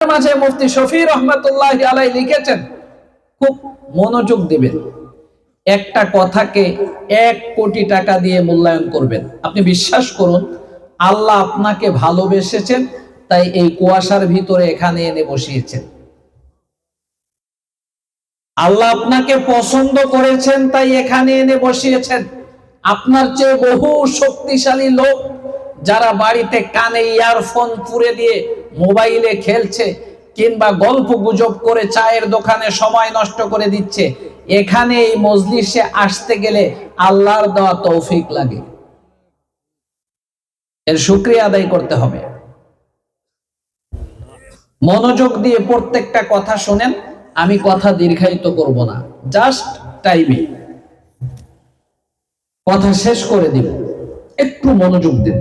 মাঝে মুফতি শফি রহমাতুল্লাহি আলাইহি লিখেছেন, খুব মনোযোগ দিবেন, একটা কথাকে 1 কোটি টাকা দিয়ে মূল্যায়ন করবেন। আপনি বিশ্বাস করুন, আল্লাহ আপনাকে ভালোবেসেছেন, তাই এই কুয়াশার ভিতরে এখানে এনে বসিয়েছেন। আল্লাহ আপনাকে পছন্দ করেছেন, তাই এখানে এনে বসিয়েছেন। আপনার চেয়ে বহু শক্তিশালী লোক যারা বাড়িতে কানে ইয়ারফোন পুরে দিয়ে মোবাইলে খেলছে কিংবা গল্প গুজব করে চায়ের দোকানে সময় নষ্ট করে দিচ্ছে, এখানে এই মজলিসে আসতে গেলে আল্লাহর দেওয়া তৌফিক লাগে। এর শুকরিয়া আদায় করতে হবে। মনোযোগ দিয়ে প্রত্যেকটা কথা শুনেন, আমি কথা দীর্ঘায়িত করব না, জাস্ট টাইমে কথা শেষ করে দিব, একটু মনোযোগ দিন।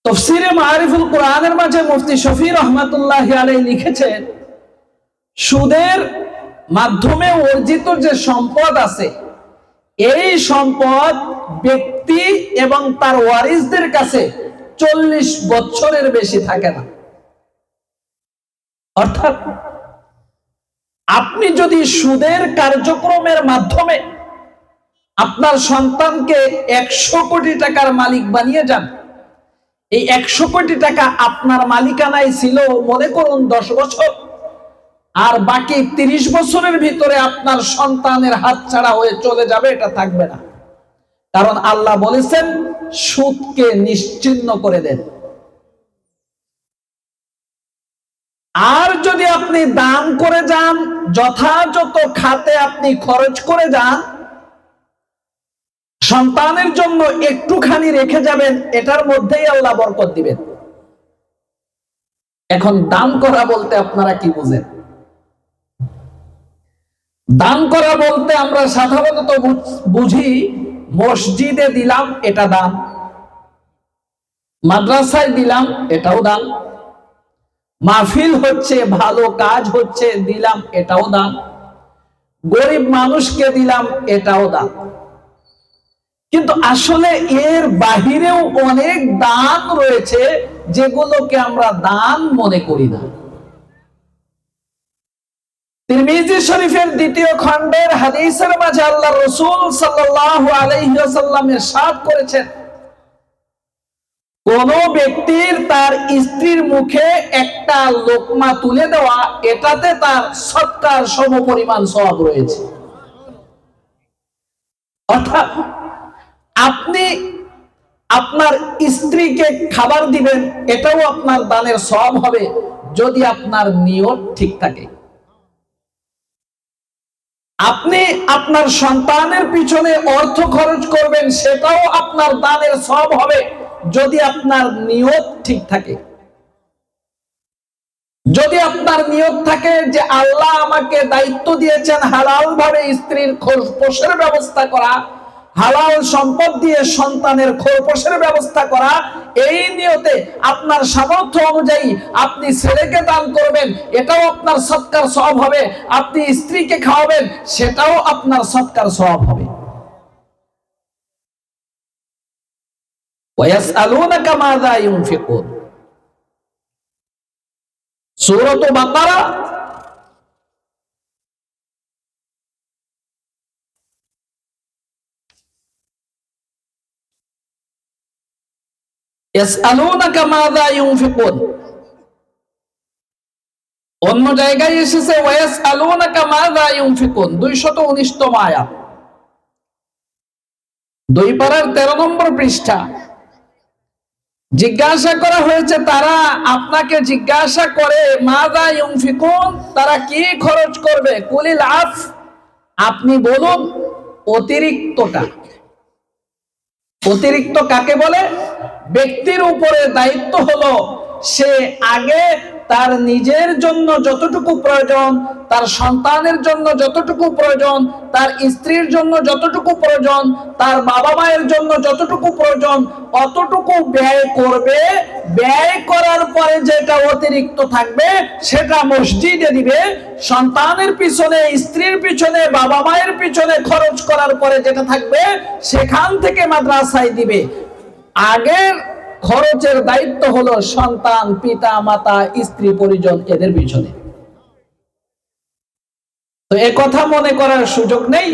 তাফসীরে মাআরিফুল কোরআনের মাঝে মুফতি শফি রহমাতুল্লাহি আলাইহি লিখেছেন, সুদের মাধ্যমে অর্জিত যে সম্পদ আছে, এই সম্পদ ব্যক্তি এবং তার ওয়ারিসদের কাছে 40 বছরের বেশি থাকে না। অর্থাৎ আপনি যদি সুদের কার্যক্রমের মাধ্যমে আপনার সন্তানকে 100 কোটি টাকার মালিক বানিয়ে যান, এই 100 কোটি টাকা আপনার মালিকানায় ছিল মনে করুন 10 বছর, আর বাকি 30 বছরের ভিতরে আপনার সন্তানের হাতছাড়া হয়ে চলে যাবে, এটা থাকবে না। কারণ আল্লাহ বলেছেন সুদকে নিশ্চিহ্ন করে দেন। আর যদি আপনি দান করে যান, যথাযথ খাতে আপনি খরচ করে যান, সন্তানের জন্য একটুখানি রেখে যাবেন, এটার মধ্যেই আল্লাহ বরকত দিবেন। এখন দান করা বলতে আপনারা কি বুঝেন? দান করা বলতে আমরা সাধারণত বুঝি মসজিদে দিলাম, এটা দান, মাদ্রাসায় দিলাম, এটাও দান, মাহফিল হচ্ছে, ভালো কাজ হচ্ছে, দিলাম, এটাও দান, গরিব মানুষকে দিলাম, এটাও দান। কিন্তু আসলে এর বাহিরেও অনেক দান রয়েছে যেগুলোকে আমরা দান মনে করি না। তিরমিজি শরীফের 2য় খণ্ডের হাদিসের মাঝে আল্লাহর রাসূল সাল্লাল্লাহু আলাইহি ওয়াসাল্লাম ইরশাদ করেছেন, কোন ব্যক্তির তার স্ত্রীর মুখে একটা লোকমা তুলে দেওয়া, এটাতে তার সদকার সমপরিমাণ সওয়াব রয়েছে। অর্থাৎ আপনি আপনার স্ত্রীকে খাবার দিবেন, এটাও আপনার দানের সওয়াব হবে যদি আপনার নিয়ত ঠিক থাকে। আপনি আপনার সন্তানের পিছনে অর্থ খরচ করবেন, সেটাও আপনার দানের সওয়াব হবে যদি আপনার নিয়ত ঠিক থাকে। যদি আপনার নিয়ত থাকে যে আল্লাহ আমাকে দায়িত্ব দিয়েছেন হালাল ভাবে স্ত্রীর খোরপোশের ব্যবস্থা করা, হালাল সম্পদ দিয়ে সন্তানের খোরপোশের ব্যবস্থা করা, এই নিয়তে আপনার সামর্থ্য অনুযায়ী আপনি ছেলেকে দান করবেন, এটাও আপনার সদকার সওয়াব হবে। আপনি স্ত্রীকে খাওয়াবেন, সেটাও আপনার সদকার সওয়াব হবে। ওয়ায়াসআলুনাকা মাযা ইউনফিকুন, সূরাত বাকারা ইয়াসআলুনাকা মাযা ইউনফিকুন, অন্য জায়গায় এসেছে ওয়ায়াসআলুনাকা মাযা ইউনফিকুন, 219তম আয়াত, 2 পারার 13 নম্বর পৃষ্ঠা। জিজ্ঞাসা করা হয়েছে, তারা আপনাকে জিজ্ঞাসা করে মাযা ইউনফিকুন, তারা কি খরচ করবে? কুলিল আফ, আপনি বলুন অতিরিক্তটা। অতিরিক্ত কাকে বলে? ব্যক্তির উপরে দায়িত্ব হলো সে আগে তার নিজের জন্য যতটুকু প্রয়োজন, তার সন্তানের জন্য যতটুকু প্রয়োজন, তার স্ত্রীর জন্য যতটুকু প্রয়োজন, তার বাবা মায়ের জন্য যতটুকু প্রয়োজন, অতটুকু ব্যয় করবে। ব্যয় করার পরে যেটা অতিরিক্ত থাকবে সেটা মসজিদে দিবে। সন্তানের পিছনে, স্ত্রীর পিছনে, বাবা মায়ের পিছনে খরচ করার পরে যেটা থাকবে সেখান থেকে মাদ্রাসায় দিবে। আগের খরচের দায়িত্ব হলো সন্তান, পিতা মাতা, স্ত্রী পরিজন, এদের পিছনে। তো এ কথা মনে করার সুযোগ নেই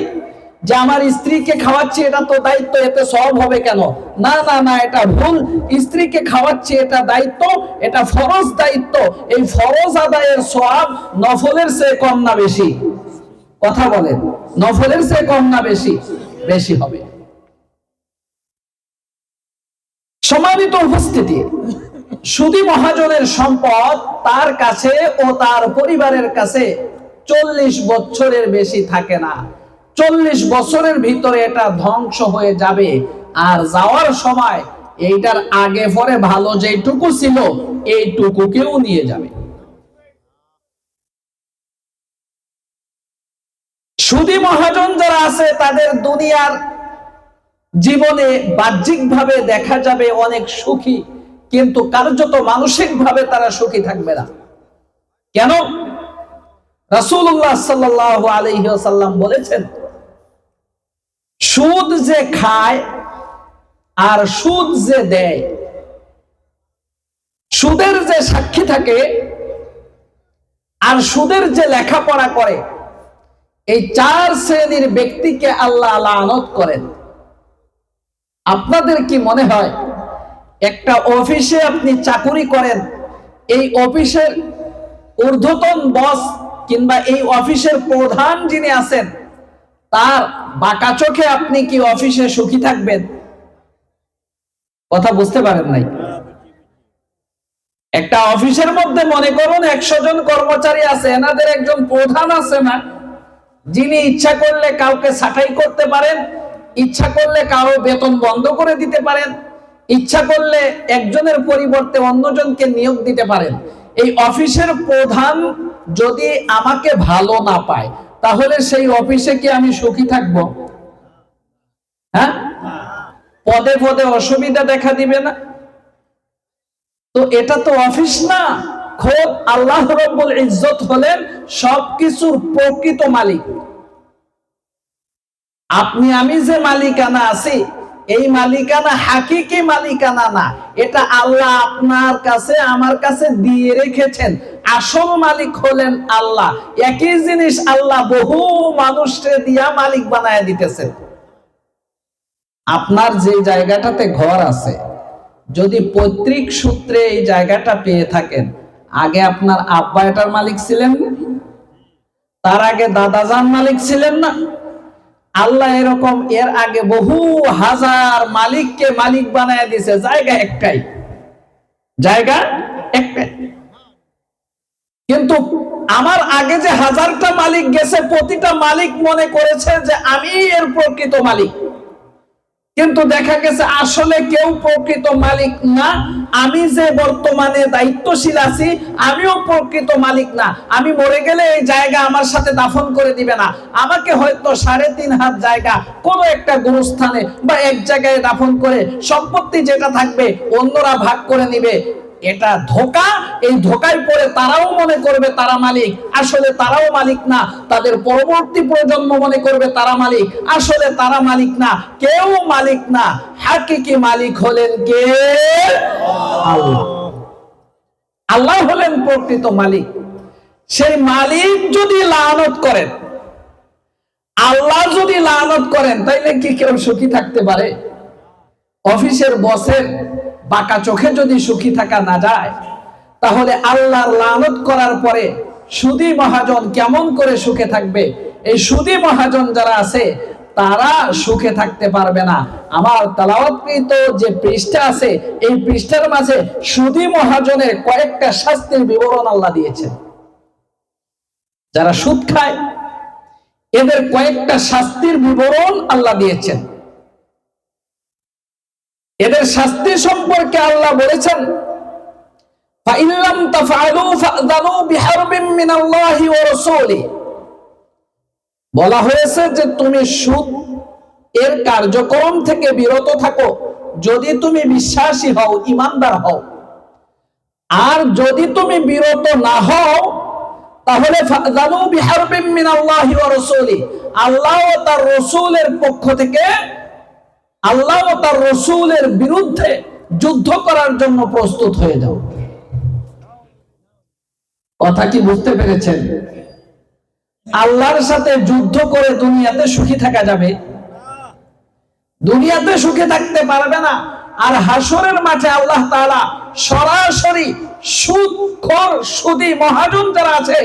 যে আমার স্ত্রীকে খাওয়াচ্ছি এটা তো দায়িত্ব, এতে সওয়াব হবে কেন? না না না, এটা ভুল। স্ত্রীকে খাওয়াচ্ছি এটা দায়িত্ব, এটা ফরজ দায়িত্ব। এই ফরজ আদায়ের সওয়াব নফলের চেয়ে কম না বেশি? কথা বলেন, নফলের চেয়ে কম না বেশি? বেশি হবে। সম্মানিত উপস্থিতি, সুদী মহাজনের সম্পদ তার কাছে ও তার পরিবারের কাছে 40 বছরের বেশি থাকে না। 40 বছরের ভিতরে এটা ধ্বংস হয়ে যাবে। আর যাওয়ার সময় এইটার আগে পরে ভালো যেটুকু ছিল এইটুকুকেও নিয়ে যাবে। সুদী মহাজন যারা আছে তাদের দুনিয়ার জীবনে বাহ্যিকভাবে দেখা যাবে অনেক সুখী, কিন্তু কার্যত মানসিকভাবে তারা সুখী থাকবে না। কেন? রাসূলুল্লাহ সাল্লাল্লাহু আলাইহি ওয়াসাল্লাম বলেছেন, সুদ যে খায় আর সুদ যে দেয়, সুদের যে সাক্ষী থাকে আর সুদের যে লেখাপড়া করে, এই 4 শ্রেণীর ব্যক্তিকে আল্লাহ লানত করেন। আপনাদের কি মনে হয় একটা অফিসে আপনি চাকুরি করেন, এই অফিসের ঊর্ধ্বতন বস কিংবা এই অফিসের প্রধান যিনি আছেন তার বাঁকা চোখে আপনি কি অফিসে সুখী থাকবেন? কথা বুঝতে পারেন নাই? একটা অফিসের মধ্যে মনে করুন 100 জন কর্মচারী আছে, এনাদের একজন প্রধান আছে না, যিনি ইচ্ছা করলে কাউকে ছাঁটাই করতে পারেন, ইচ্ছা করলে কারো বেতন বন্ধ করে দিতে পারেন, ইচ্ছা করলে একজনের পরিবর্তে অন্যজনকে নিয়োগ দিতে পারেন। এই অফিসের প্রধান যদি আমাকে ভালো না পায়, তাহলে সেই অফিসে কি আমি সুখী থাকবো? হ্যাঁ, পদে পদে অসুবিধা দেখা দিবে না? তো এটা তো অফিস না, খোদ আল্লাহ রাব্বুল ইজ্জত হলেন সবকিছুর প্রকৃত মালিক। আপনি আমি যে মালিকানা আছি, এই মালিকানা হাকিকি মালিকানা না, এটা আল্লাহ আপনার কাছে আমার কাছে দিয়ে রেখেছেন। আসল মালিক হলেন আল্লাহ। একই জিনিস আল্লাহ বহু মানুষকে দিয়া মালিক বানায় দিতেছেন। আপনার যে জায়গাটাতে ঘর আছে, যদি পৈতৃক সূত্রে এই জায়গাটা পেয়ে থাকেন, আগে আপনার আব্বা এটার মালিক ছিলেন না? তার আগে দাদাজান মালিক ছিলেন না? আল্লাহ এরকম এর আগে বহু হাজার মালিককে মালিক বানায় দিয়েছে, জায়গা একটাই, জায়গা একটাই। কিন্তু আমার আগে যে হাজারটা মালিক গেছে, প্রতিটা মালিক মনে করেছে যে আমি এর প্রকৃত মালিক, কিন্তু দেখা গেছে আসলে কেউ প্রকৃত মালিক না। আমি যে বর্তমানে দায়িত্বশীল আছি, আমিও প্রকৃত মালিক না। আমি মরে গেলে এই জায়গা আমার সাথে দাফন করে দিবে না, আমাকে হয়তো 3.5 হাত জায়গা কোনো একটা গোরস্থানে বা এক জায়গায় দাফন করে সম্পত্তি যেটা থাকবে অন্যরা ভাগ করে নিবে। এটা ধোঁকা। এই ধোঁকায় পড়ে তারাও মনে করবে তারা মালিক, আসলে তারাও মালিক না। তাদের পরবর্তী প্রজন্ম মনে করবে তারা মালিক, আসলে তারা মালিক না। কেউ মালিক না, হাকিকি মালিক হলেন কে? আল্লাহ। আল্লাহ হলেন প্রকৃত মালিক। সেই মালিক যদি লানত করেন, আল্লাহ যদি লানত করেন, তাইলে কি কেউ সুখী থাকতে পারে? অফিসের বসের বাঁকা চোখে যদি সুখী থাকা না যায়, তাহলে আল্লাহর লানত করার পরে সুদী মহাজন কেমন করে সুখে থাকবে? এই সুদী মহাজন যারা আছে তারা সুখে থাকতে পারবে না। আমার তেলাওয়াতকৃত যে পৃষ্ঠা আছে, এই পৃষ্ঠার মাঝে সুদী মহাজনের কয়েকটা শাস্তির বিবরণ আল্লাহ দিয়েছেন। যারা সুদ খায় এদের কয়েকটা শাস্তির বিবরণ আল্লাহ দিয়েছেন। এদের শাস্তি সম্পর্কে আল্লাহ বলেছেন, فَإِن لَّمْ تَفْعَلُوا فَأْذَنُوا بِحَرْبٍ مِّنَ اللَّهِ وَرَسُولِهِ। বলা হয়েছে যে তুমি সুদ এর কার্যক্রম থেকে বিরত থাকো যদি তুমি বিশ্বাসী হও, ঈমানদার হও। আর যদি তুমি বিরত না হও, তাহলে فَأْذَنُوا بِحَرْبٍ مِّنَ اللَّهِ وَرَسُولِهِ। আল্লাহ ও তার রাসূলের পক্ষ থেকে, আল্লাহ ও তার রাসূলের বিরুদ্ধে যুদ্ধ করার জন্য প্রস্তুত হয়ে যাও। কথা কি বুঝতে পেরেছেন? আল্লাহর সাথে যুদ্ধ করে দুনিয়াতে সুখী থাকা যাবে? দুনিয়াতে সুখে থাকতে পারবে না। আর হাসরের মাঠে আল্লাহ তাআলা সরাসরি সুদখোর সুদী মহাজন যারা আছে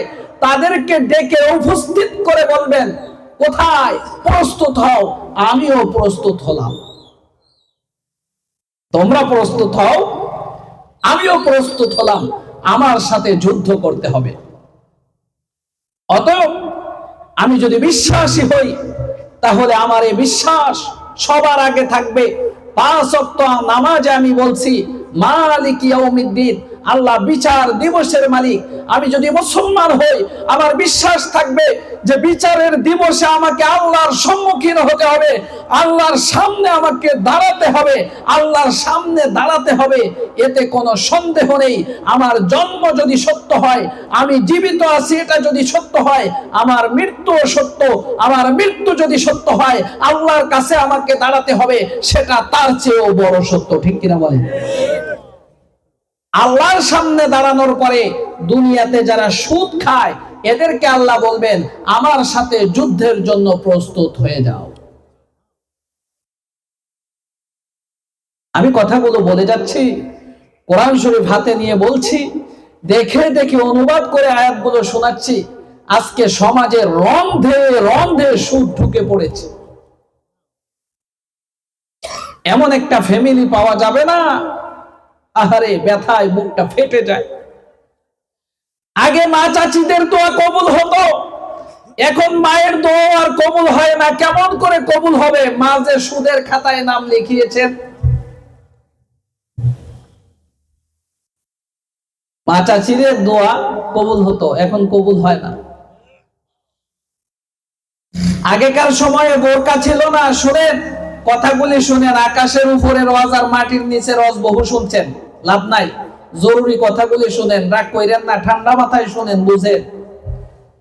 তাদেরকে ডেকে উপস্থিত করে বলবেন, কোথায়? প্রস্তুত হও, আমিও প্রস্তুত হলাম। তোমরা প্রস্তুত হও, আমিও প্রস্তুত হলাম, আমার সাথে যুদ্ধ করতে হবে। অতএব আমি যদি বিশ্বাসী হই তাহলে আমার এই বিশ্বাস সবার আগে থাকবে 5 ওয়াক্ত নামাজে আমি বলছি মালিক ইয়াউমিদ্দিন, আল্লাহ বিচার দিবসের মালিক। আমি যদি মুসলমান হই আমার বিশ্বাস থাকবে যে বিচারের দিবসে আমাকে আল্লাহর সম্মুখীন হতে হবে, আল্লাহর সামনে আমাকে দাঁড়াতে হবে, আল্লাহর সামনে দাঁড়াতে হবে, এতে কোনো সন্দেহ নেই। আমার জন্ম যদি সত্য হয়, আমি জীবিত আছি এটা যদি সত্য হয়, আমার মৃত্যু সত্য, আমার মৃত্যু যদি সত্য হয়, আল্লাহর কাছে আমাকে দাঁড়াতে হবে, সেটা তার চেয়েও বড় সত্য। ঠিক কিনা বলেন? আল্লাহর সামনে দাঁড়ানোর পরে দুনিয়াতে যারা সুদ খায় এদেরকে আল্লাহ বলবেন, আমার সাথে যুদ্ধের জন্য প্রস্তুত হয়ে যাও। আমি কথাগুলো বলে যাচ্ছি, কোরআন শরীফ হাতে নিয়ে বলছি, দেখে দেখে অনুবাদ করে আয়াতগুলো শোনাচ্ছি। আজকে সমাজে রন্ধে রন্ধে সুদ ঢুকে পড়েছে। এমন একটা ফ্যামিলি পাওয়া যাবে না, আহারে ব্যথায় বুকটা ফেটে যায়। আগে মা চাচিদের দোয়া কবুল হতো, এখন মায়ের দোয়া আর কবুল হয় না। কেমন করে কবুল হবে? মা যে সুদের খাতায় নাম লিখিয়েছেন। মা চাচিদের দোয়া কবুল হতো, এখন কবুল হয় না। আগেকার সময়ে বোরকা ছিল না। শুনেন কথাগুলি, শুনেন। আকাশের উপরে রজ আর মাটির নিচে রজ বহু শুনছেন, লাভ নাই। জরুরি কথাগুলি শুনেন, রাগ কইরেন না, ঠান্ডা মাথায় শুনেন, বুঝেন।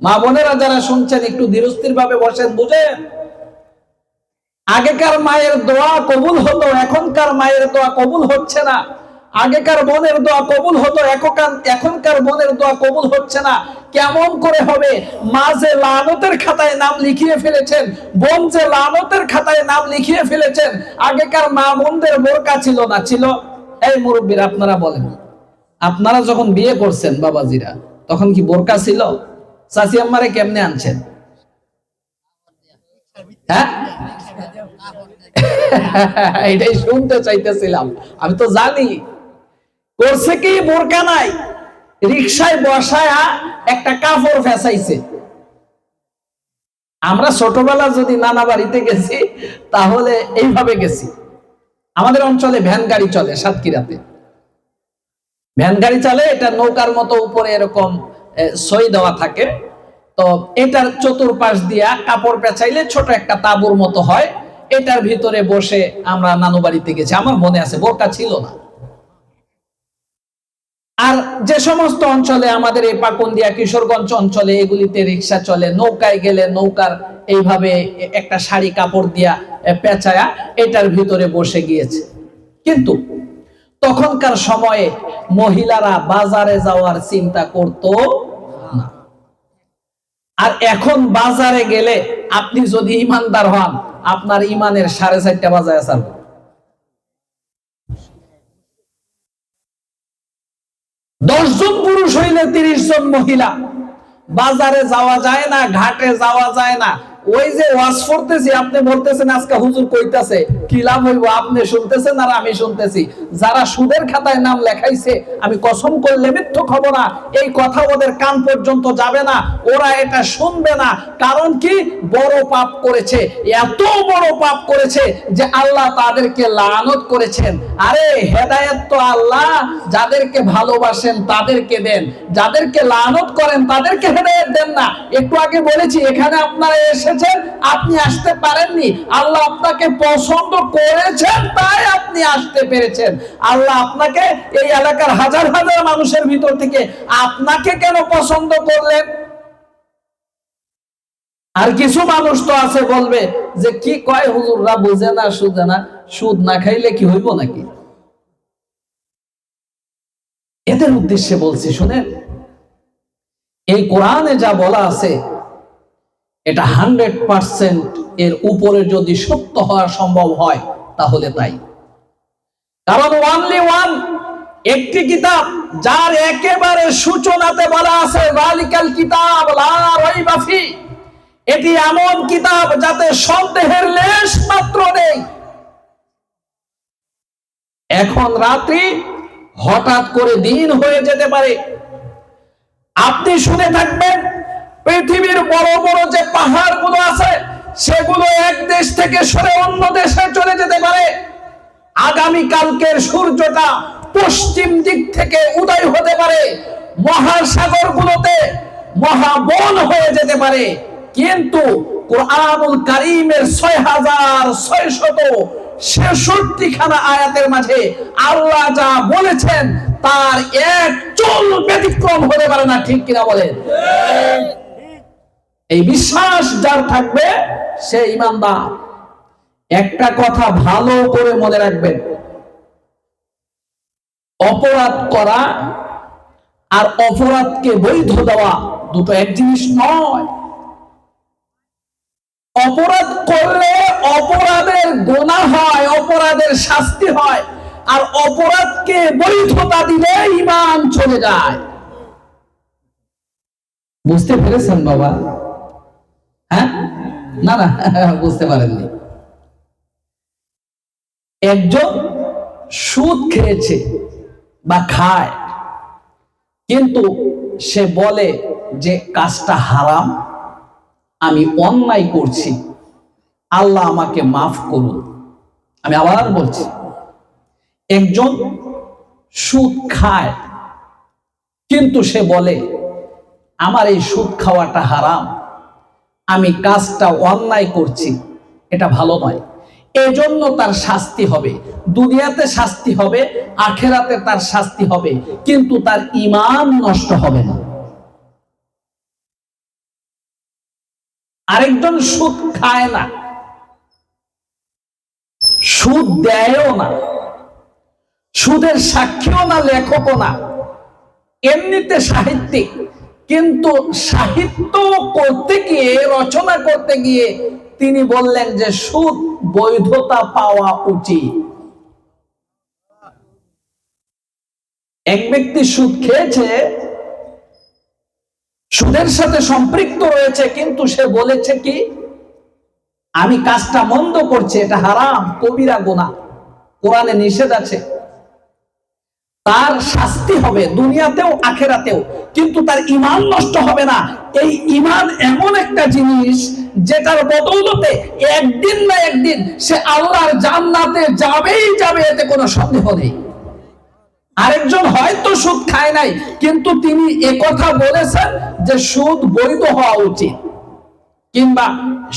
মা বোনেরা যারা শুনছেন একটু ধীরস্থির ভাবে বসেন, বুঝেন। আগেকার মায়ের দোয়া কবুল হতো, এখনকার মায়ের দোয়া কবুল হচ্ছে না। আগেকার বোনের দোয়া কবুল হতো, এখনকার বোনের দোয়া কবুল হচ্ছে না। কেমন করে হবে? মা যে লানতের খাতায় নাম লিখিয়ে ফেলেছেন, বোন যে লানতের খাতায় নাম লিখিয়ে ফেলেছেন। আগেকার মা বোনদের বোরকা ছিল না? ছিল। এই মুরব্বীরা আপনারা বলেন, আপনারা যখন বিয়ে করছেন বাবাজিরা, তখন কি বোরকা ছিল? চাচি আম্মারে কেমনে আনছেন? হ্যাঁ, এটাই শুনতে চাইতেছিলাম। আমি তো জানি করছে কি, বোরকা নাই, রিকশায় বসায়া একটা কাপড় ফেসাইছে। আমরা ছোটবেলা যদি নানা বাড়িতে গেছি তাহলে এইভাবে গেছি। আমাদের অঞ্চলে ভ্যান গাড়ি চলে, সাতক্ষীরাতে ভ্যান গাড়ি চলে। এটা নৌকার মতো উপরে এরকম সই দেওয়া থাকে। তো এটার চতুর্পাশ দিয়া কাপড় পেঁচাইলে ছোট একটা তাঁবুর মতো হয়। এটার ভিতরে বসে আমরা নানু বাড়িতে গেছি। আমার মনে আছে, বোরকা ছিল না। আর যে সমস্ত অঞ্চলে আমাদের এই পাকুন্দিয়া কিশোরগঞ্জ অঞ্চলে এগুলিতে রিক্সা চলে, নৌকায় গেলে নৌকার এইভাবে একটা শাড়ি কাপড় দিয়া পেঁচায়া এটার ভিতরে বসে গিয়েছে। কিন্তু তখনকার সময়ে মহিলারা বাজারে যাওয়ার চিন্তা করত না। আর এখন বাজারে গেলে আপনি যদি ইমানদার হন, আপনার ইমানের 4:30 বাজায় আছে। 10 জন পুরুষ হইলে 30 জন মহিলা। বাজারে যাওয়া যায় না, ঘাটে যাওয়া যায় না। ওই যে ওয়াজ করতেছি, আপনি বলতেছেন আজকে হুজুর কইতাছে, কি লাভ হইব? আপনি শুনতেছেন আর আমি শুনতেছি। যারা সুদের খাতায় নাম লেখাইছে, আমি কসম করলে মিথ্যা খব না, এই কথা ওদের কান পর্যন্ত যাবে না, ওরা এটা শুনবে না। কারণ কি? বড় পাপ করেছে, এত বড় পাপ করেছে যে আল্লাহ তাদেরকে লানত করেছেন। আরে হেদায়েত তো আল্লাহ যাদেরকে ভালোবাসেন তাদেরকে দেন, যাদেরকে লানত করেন তাদেরকে হেদায়েত দেন না। একটু আগে বলেছি, এখানে আপনারা এসেছেন, আপনি আসতে পারেননি। আল্লাহ আপনাকে পছন্দ করেছেন তাই আপনি আসতে পেরেছেন। আল্লাহ আপনাকে এই এলাকার হাজার হাজার মানুষের ভিতর থেকে আপনাকে কেন পছন্দ করলেন? আর কিছু মানুষ তো আছে বলবে যে কি কয় হুজুররা বুঝে না, সুদে না, সুদ না খাইলে কি হইব নাকি? এদের উদ্দেশ্যে বলছি, শুনেন, এই কোরআনে যা বলা আছে এটা 100% এর উপরে যদি সত্য হওয়া সম্ভব হয় তাহলে তাই। কারণ ওয়ানলি ওয়ান, একটি কিতাব যার একেবারে সূচনাতে বলা আছে যালিকাল কিতাব লা রাইবা ফি, এটি এমন কিতাব যাতে সন্দেহের লেশ মাত্র নেই। এখন রাত্রি, হঠাৎ করে দিন হয়ে যেতে পারে। আপনি শুনে থাকবেন পৃথিবীর বড় বড় যে পাহাড়গুলো আছে সেগুলো এক দেশ থেকে সরে অন্য দেশে চলে যেতে পারে। আগামী কালকের সূর্যটা পশ্চিম দিক থেকে উদয় হতে পারে, মহাসাগরগুলোতে মহাবন হয়ে যেতে পারে। কিন্তু কোরআনুল কারীমের 6666 খানা আয়াতের মাঝে আল্লাহ যা বলেছেন তার এক চুল ব্যতিক্রম হতে পারে না, ঠিক কিনা বলেন? এই বিশ্বাস যার থাকবে সে ঈমানদার। একটা কথা ভালো করে মনে রাখবেন, অপরাধ করা আর অপরাধকে বৈধ দেওয়া দুটো এক জিনিস নয়। অপরাধ করলে অপরাধের গুনাহ হয়, অপরাধের শাস্তি হয়, আর অপরাধকে বৈধতা দিলে ঈমান চলে যায়। বুঝতে পেরেছেন বাবা? হ্যাঁ, না না বুঝতে পারেননি। একজন সুদ খেয়েছে বা খায়, কিন্তু সে বলে যে কাজটা হারাম, আমি অন্যায় করছি, আল্লাহ আমাকে মাফ করুন। আমি আবার বলছি, একজন সুদ খায় কিন্তু সে বলে আমার এই সুদ খাওয়াটা হারাম, আমি কাজটা অন্যায় করছি, এটা ভালো নয়, এজন্য তার শাস্তি হবে, দুনিয়াতে শাস্তি হবে, আখেরাতে তার শাস্তি হবে, কিন্তু তার ঈমান নষ্ট হবে না। আরেকজন সুদ খায় না, সুদ দেয়ও না, সুদের সাক্ষীও না, লেখকও না, এমনিতে সাহিত্যিক, কিন্তু সাহিত্য করতে গিয়ে, রচনা করতে গিয়ে তিনি বললেন যে সুদ বৈধতা পাওয়া উচিত। এক ব্যক্তি সুদ খেয়েছে, সুদের সাথে সম্পৃক্ত রয়েছে, কিন্তু সে বলেছে কি আমি কাজটা মন্দ করছি, এটা হারাম, কবিরা গুনাহ, কোরআনে নিষেধ আছে, তার শাস্তি হবে দুনিয়াতেও আখেরাতেও, কিন্তু তার ঈমান নষ্ট হবে না। এই ঈমান এমন একটা জিনিস যেটার বদৌলতে একদিন না একদিন সে আল্লাহর জান্নাতে যাবেই যাবে, এতে কোনো সন্দেহ নেই। আরেকজন হয়তো সুদ খায় নাই, কিন্তু তিনি একথা বলেছেন যে সুদ বৈধ হওয়া উচিত, কিংবা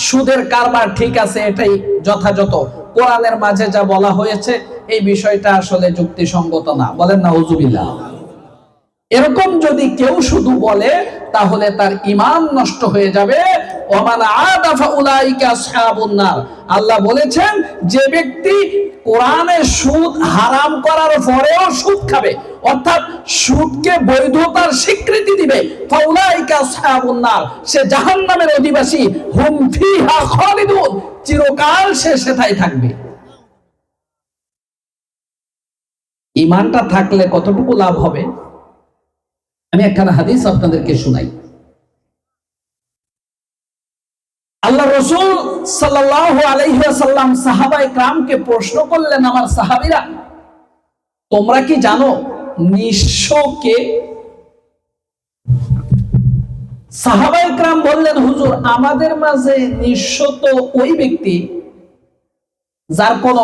সুদের কারবার ঠিক আছে, এটাই যথাযথ, কোরআনের মাঝে যা বলা হয়েছে এই বিষয়টা আসলে যুক্তিসঙ্গত না, বলেন নাউজুবিল্লাহ। এরকম যদি কেউ শুধু বলে তাহলে তার ঈমান নষ্ট হয়ে যাবে। ওমান আদা ফাউলাইকা আসহাবুন নার, আল্লাহ বলেছেন যে ব্যক্তি কোরআনে সুদ হারাম করার পরেও সুদ খাবে, অর্থাৎ সুদকে বৈধতার স্বীকৃতি দিবে, ফাউলাইকা আসহাবুন নার, সে জাহান্নামের অধিবাসী, হুম ফিহা খালিদুন, চিরকাল সে সেটাই থাকবে। ঈমানটা থাকলে কতটুকু লাভ হবে? আমি একখানা হাদিস আপনাদেরকে শোনাই। আল্লাহ রাসূল সাল্লাল্লাহু আলাইহি ওয়াসাল্লাম সাহাবায়ে কেরামকে প্রশ্ন করলেন, আমার সাহাবীরা তোমরা কি জানো নিঃস্বকে? সাহাবায়ে কেরাম বললেন, হুজুর আমাদের মাঝে নিঃস্ব তো ওই ব্যক্তি যার কোনো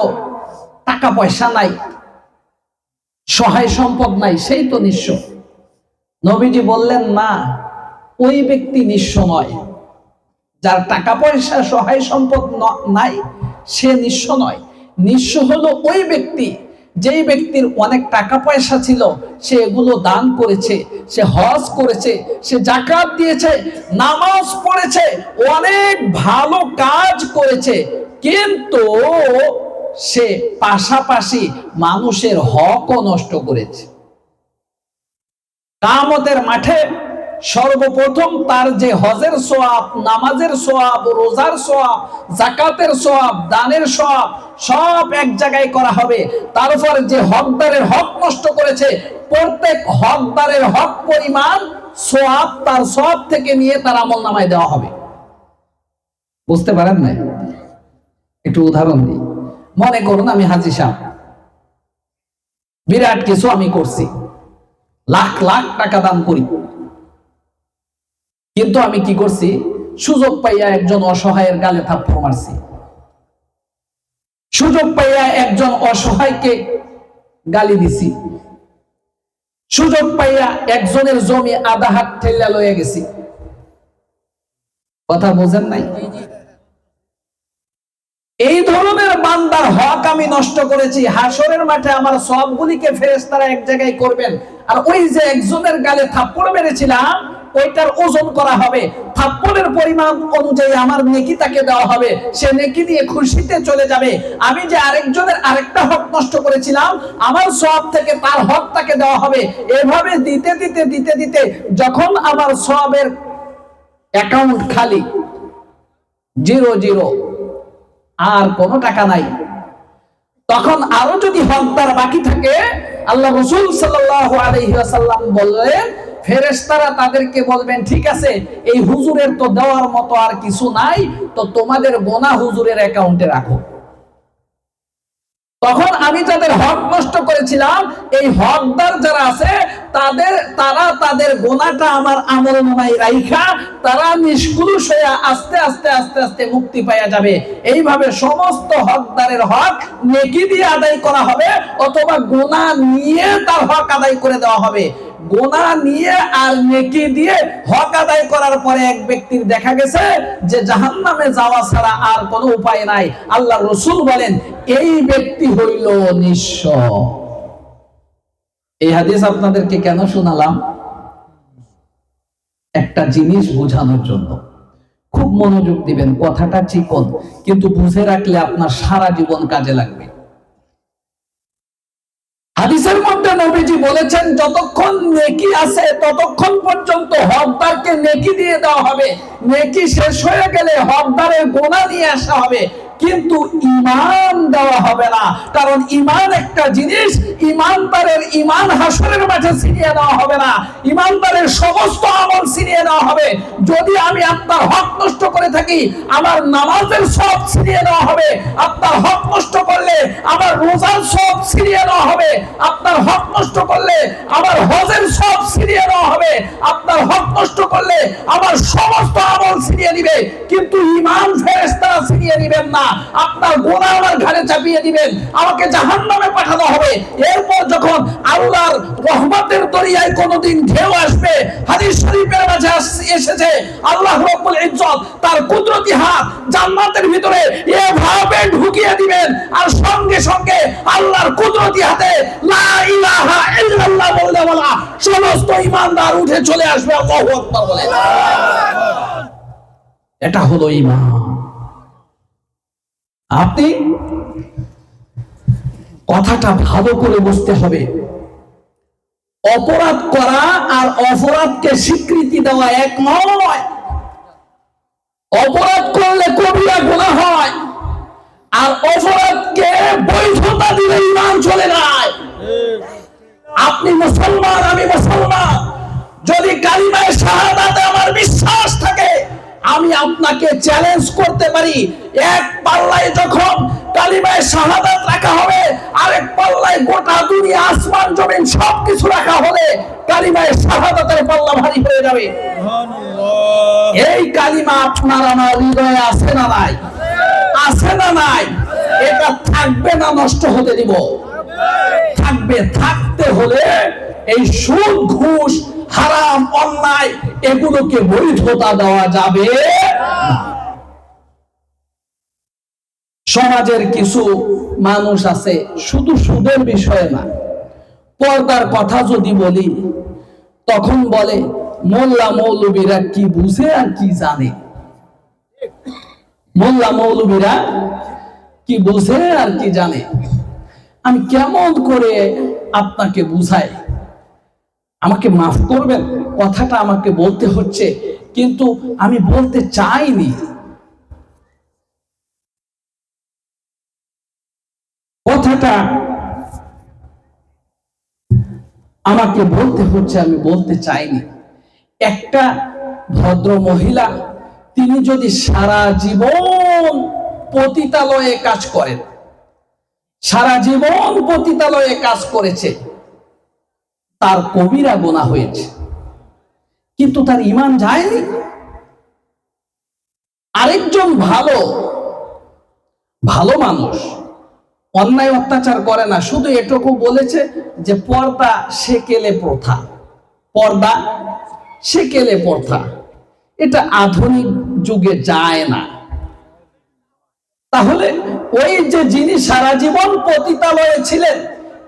টাকা পয়সা নাই, সহায় সম্পদ নাই, সেই তো নিঃস্ব। নবীজি বললেন, না, ওই ব্যক্তি নিঃস্ব নয়, যার টাকা পয়সা সহায় সম্পদ নাই সে নিঃস্ব নয়। নিঃস্ব হলো ওই ব্যক্তি যেই ব্যক্তির অনেক টাকা পয়সা ছিল, সে এগুলো দান করেছে, সে হজ করেছে, সে যাকাত দিয়েছে, নামাজ পড়েছে, অনেক ভালো কাজ করেছে, কিন্তু সে পাশাপাশি মানুষের হকও নষ্ট করেছে। কিয়ামতের মাঠে সর্বপ্রথম তার যে হজের সওয়াব, নামাজের সওয়াব, রোজার সওয়াব, যাকাতের সওয়াব, দানের সওয়াব সব এক জায়গায় করা হবে। তারপর যে হকদারের হক নষ্ট করেছে, প্রত্যেক হকদারের হক পরিমাণ সওয়াব তার সওয়াব থেকে নিয়ে তার আমলনামায় দেওয়া হবে। বুঝতে পারেন না? একটু উদাহরণ দিই। মনে করুন আমি হাজী সাহেব, বিরাট কিছু আমি করছি, লাখ লাখ টাকা দান করি, কিন্তু আমি কি করছি, সুযোগ পাইয়া একজন অসহায়ের গালে থাপ্পড় মারছি, সুযোগ পাইয়া একজন অসহায়কে গালি দিছি, সুযোগ পাইয়া একজনের জমি আধা হাত ঠেলা লয়ে গেছি। কথা বোঝেন নাই? এই ধরনের বান্দার হক আমি নষ্ট করেছি। হাসরের মাঠে আমার সবগুলিকে ফেরেশতারা এক জায়গায় করবেন, আর ওই যে একজনের গালে থাপ্পড় মেরেছিলাম ওইটার ওজন করা হবে, থাপ্পড়ের পরিমাণ অনুযায়ী আমার নেকি তাকে দেওয়া হবে, সে নেকি নিয়ে খুশিতে চলে যাবে। আমি যে আরেকজনের আরেকটা হক নষ্ট করেছিলাম, আমার সওয়াব থেকে তার হক তাকে দেওয়া হবে। এভাবে দিতে দিতে দিতে দিতে যখন আমার সওয়াবের অ্যাকাউন্ট খালি, 0 আর কোনো টাকা নাই, তখন আরো যদি হকদার বাকি থাকে, আল্লাহ রাসূল সাল্লাল্লাহু আলাইহি ওয়াসাল্লাম বললেন, ফেরেশতারা তাদেরকে বলবেন, ঠিক আছে, এই হুজুরের তো দেওয়ার মতো আর কিছু নাই, তো তোমাদের গোনা হুজুরের অ্যাকাউন্টে রাখো। তখন আমি যাদের হক নষ্ট করেছিলাম, এই হকদার যারা আছে তারা তাদের গোনাটা আমার আমলনামায় রাইখা তারা নিষ্কুলুষ হয়ে আস্তে আস্তে আস্তে আস্তে মুক্তি পাওয়া যাবে। এইভাবে সমস্ত হকদারের হক নেকি দিয়ে আদায় করা হবে, অথবা গোনা নিয়ে তার হক আদায় করে দেওয়া হবে। গোনা নিয়ে আর নেকি দিয়ে হক আদায় করার পরে এক ব্যক্তির দেখা গেছে যে জাহান্নামে যাওয়া ছাড়া আর কোনো উপায় নাই। আল্লাহ রাসূল বলেন, এই ব্যক্তি হইল নিঃস্ব। এই হাদিস আপনাদেরকে কেন শোনালাম? একটা জিনিস বোঝানোর জন্য। খুব মনোযোগ দিবেন, কথাটা চিকন, কিন্তু বুঝে রাখলে আপনার সারা জীবন কাজে লাগবে। হাদিসের মধ্যে নবীজি বলেছেন, যতক্ষণ নেকি আছে ততক্ষণ পর্যন্ত হকদারকে নেকি দিয়ে দেওয়া হবে। নেকি শেষ হয়ে গেলে হকদারের গোনা নিয়ে আসা হবে, কিন্তু ঈমান দেওয়া হবে না। কারণ ঈমান একটা জিনিস, ঈমানদারের ঈমান হাসরের মাঠে ছিনিয়ে দেওয়া হবে না, ঈমানদারের সমস্ত আমল ছিনিয়ে দেওয়া হবে। যদি আমি আপনার হক নষ্ট করে থাকি, আমার নামাজের সওয়াব ছিনিয়ে দেওয়া হবে। আপনার হক নষ্ট করলে আমার রোজার সওয়াব ছিনিয়ে দেওয়া হবে। আপনার হক নষ্ট করলে আমার হজের সওয়াব ছিনিয়ে দেওয়া হবে। আপনার হক নষ্ট করলে আমার সমস্ত আমল ছিনিয়ে দিবে, কিন্তু ঈমান ফেরেশতারা ছিনিয়ে দিবেন না। আপনার গোনা আমার ঘাড়ে চাপিয়ে দিবেন, আমাকে জাহান্নামে পাঠানো হবে। এরপর যখন আল্লাহর রহমতের দরিয়ায় কোনদিন ঢেউ আসবে, হাদিস শরীফের মাঝে এসেছে, আল্লাহ রাব্বুল ইজ্জত তার কুদরতি হাত জান্নাতের ভিতরে এভাবে ঢুকিয়ে দিবেন, আর সঙ্গে সঙ্গে আল্লাহর কুদরতি হাতে লা ইলাহা ইল্লাল্লাহ বলতে বলা সমস্ত ঈমানদার উঠে চলে আসবে। আল্লাহু আকবার বলে। এটা হলো ঈমান। আপনি কথাটা ভালো করে বুঝতে হবে। অপরাধ করা আর অপরাধকে স্বীকৃতি দেওয়া এক নয়। অপরাধ করলে কবিরা গুনাহ হয়, আর অপরাধকে বৈধতা দিলে ঈমান চলে যায়। আপনি মুসলমান, আমি মুসলমান, যদি কালিমায়ে শাহাদাতে আমার বিশ্বাস থাকে, আমি আপনাকে চ্যালেঞ্জ করতে পারি, এক পাল্লায় যখন কালিমায়ে শাহাদাত রাখা হবে, আরেক পাল্লায় গোটা দুনিয়া আসমান জমিন সবকিছু রাখা হলে কালিমায়ে শাহাদাতের পাল্লা ভারী হয়ে যাবে। সুবহানাল্লাহ। এই কালিমা আপনার আমার হৃদয়ে আছে না নাই? আছে না নাই? এটা থাকবে না নষ্ট হতে দিব? থাকবে। থাকতে হলে এই সুদ, ঘুষ, হারাম, অন্যায় এগুলোকে বৈধতা দেওয়া যাবে না। সমাজের কিছু মানুষ আছে, শুধু সুদের বিষয়ে না, পর্দার কথা যদি বলি তখন বলে মোল্লা মৌলবীরা কি বুঝে আর কি জানে। মোল্লা মৌলবীরা কি বুঝে আর কি জানে। আমি কেমন করে আপনাকে বুঝাই? আমাকে মাফ করবেন, কথাটা আমাকে বলতে হচ্ছে, কিন্তু আমি বলতে চাইনি। কথাটা আমাকে বলতে হচ্ছে, আমি বলতে চাইনি। একটা ভদ্র মহিলা, তিনি যদি সারা জীবন পতিতালয়ে কাজ করেন, সারা জীবন পতিতালয়ে কাজ করেছে, তার কবিরা গুনাহ হয়েছে, কিন্তু তার ঈমান যায়নি। আরেকজন ভালো ভালো মানুষ, অন্যায় অত্যাচার করে না, শুধু এটুকু বলেছে যে পর্দা সেকেলে প্রথা, পর্দা সেকেলে প্রথা, এটা আধুনিক যুগে যায় না। তাহলে ওই যে যিনি সারা জীবন পতিতালয়ে ছিলেন,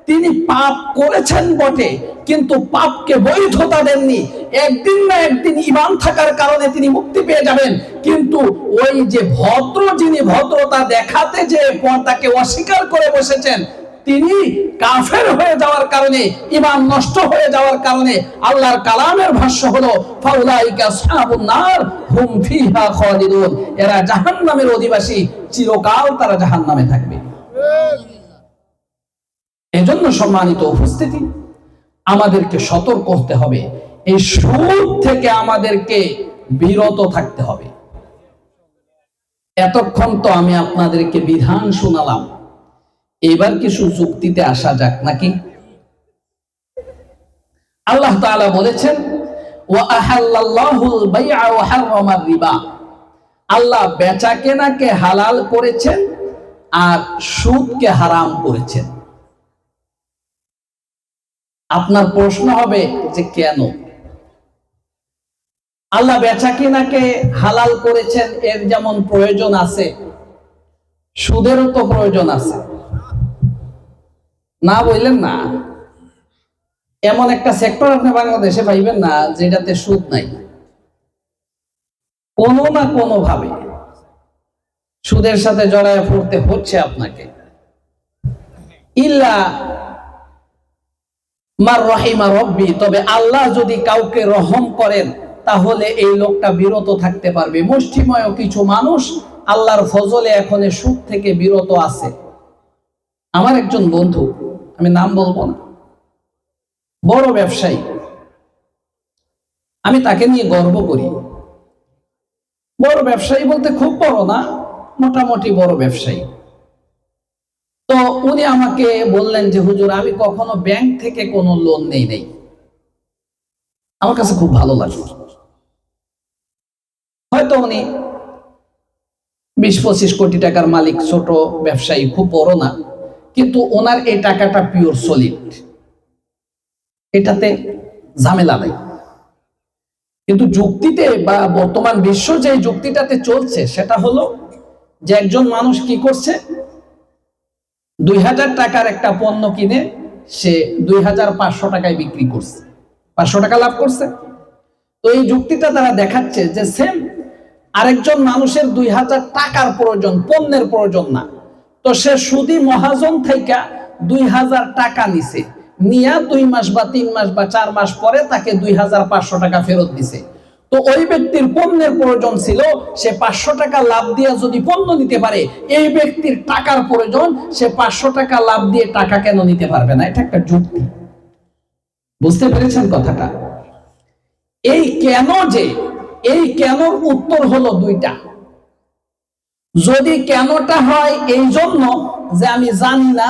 তিনি পাপ করেছেন বটে, কিন্তু পাপকে বৈধতা দেননি। একদিন না একদিন ঈমান থাকার কারণে তিনি মুক্তি পেয়ে যাবেন। কিন্তু ওই যে ভদ্র, যিনি ভদ্রতা দেখাতে যে পর্দাকে অস্বীকার করে বসেছেন, তিনি কাফের হয়ে যাওয়ার কারণে, ঈমান নষ্ট হয়ে যাওয়ার কারণে আল্লাহর কালামের ভাষ্য হলো ফাউলাইকা আসহাবুন নার হুম ফিহা খালিদুন, এরা জাহান্নামের অধিবাসী, চিরকাল তারা জাহান্নামে থাকবে। এজন্য সম্মানিত উপস্থিতি, আমাদেরকে সতর্ক হতে হবে, এই সুদ থেকে আমাদেরকে বিরত থাকতে হবে। এতক্ষণ তো আমি আপনাদেরকে বিধান শোনালাম, এবার কিছু যুক্তিতে আসা যাক নাকি? আল্লাহ তাআলা বলেছেন ওয়া আহাল্লাল্লাহুল বাই'a ওয়া হাররামার রিবা, আল্লাহ বেচা কেনাকে হালাল করেছেন আর সুদকে হারাম করেছেন। আপনার প্রশ্ন হবে যে কেন? আল্লাহ বেচা কেনাকে হালাল করেছেন, এর যেমন প্রয়োজন আছে, সুদেরও তো প্রয়োজন আছে, না বললেন না? এমন একটা সেক্টর আপনি বাংলাদেশে পাইবেন না যেটাতে সুদ নাই। কোনো না কোনো ভাবে সুদের সাথে জড়ায় পড়তে হচ্ছে আপনাকে, ইল্লা মার রহিমা রব্বি, তবে আল্লাহ যদি কাউকে রহম করেন তাহলে এই লোকটা বিরত থাকতে পারবে। মুষ্টিময় কিছু মানুষ আল্লাহর ফজলে এখন সুদ থেকে বিরত আছে। আমার একজন বন্ধু, আমি নাম বলবো না, বড় ব্যবসায়ী, আমি তাকে নিয়ে গর্ব করি। বড় ব্যবসায়ী বলতে খুব বড় না, মোটামুটি বড় ব্যবসায়ী। তো উনি আমাকে বললেন যে হুজুর, আমি কখনো ব্যাংক থেকে কোনো লোন নেই নাই। আমার কাছে খুব ভালো লাগে। হয়তো উনি 20-25 কোটি টাকার মালিক, ছোট ব্যবসায়ী, খুব বড় না, কিন্তু ওনার এই টাকাটা পিওর সলিড, এটাতে ঝামেলা নাই। কিন্তু যুক্তিতে বা বর্তমান বিশ্ব যে যুক্তিটাতে চলছে সেটা হলো যে একজন মানুষ কি করছে, 2000 টাকার একটা পণ্য কিনে সে 2500 টাকায় বিক্রি করছে, 500 টাকা লাভ করছে। তো এই যুক্তিটা তারা দেখাচ্ছে যে সেম আরেকজন মানুষের 2000 টাকার প্রয়োজন, পণ্যের প্রয়োজন না, তো সে সুদি মহাজন থেকে 2000 টাকা নিছে, নিয়া 2 মাস বা 3 মাস বা 4 মাস পরে তাকে 2500 টাকা ফেরত দিছে। তো ওই ব্যক্তির পণ্যের প্রয়োজন ছিল, সে 500 টাকা লাভ দিয়ে যদি পণ্য নিতে পারে, এই ব্যক্তির টাকার প্রয়োজন, সে 500 টাকা লাভ দিয়ে টাকা কেন নিতে পারবে না? এটা একটা যুক্তি। বুঝতে পেরেছেন কথাটা? এই কেন, যে এই কেনর উত্তর হলো দুইটা। যদি কেনটা হয় এই জন্য যে আমি জানি না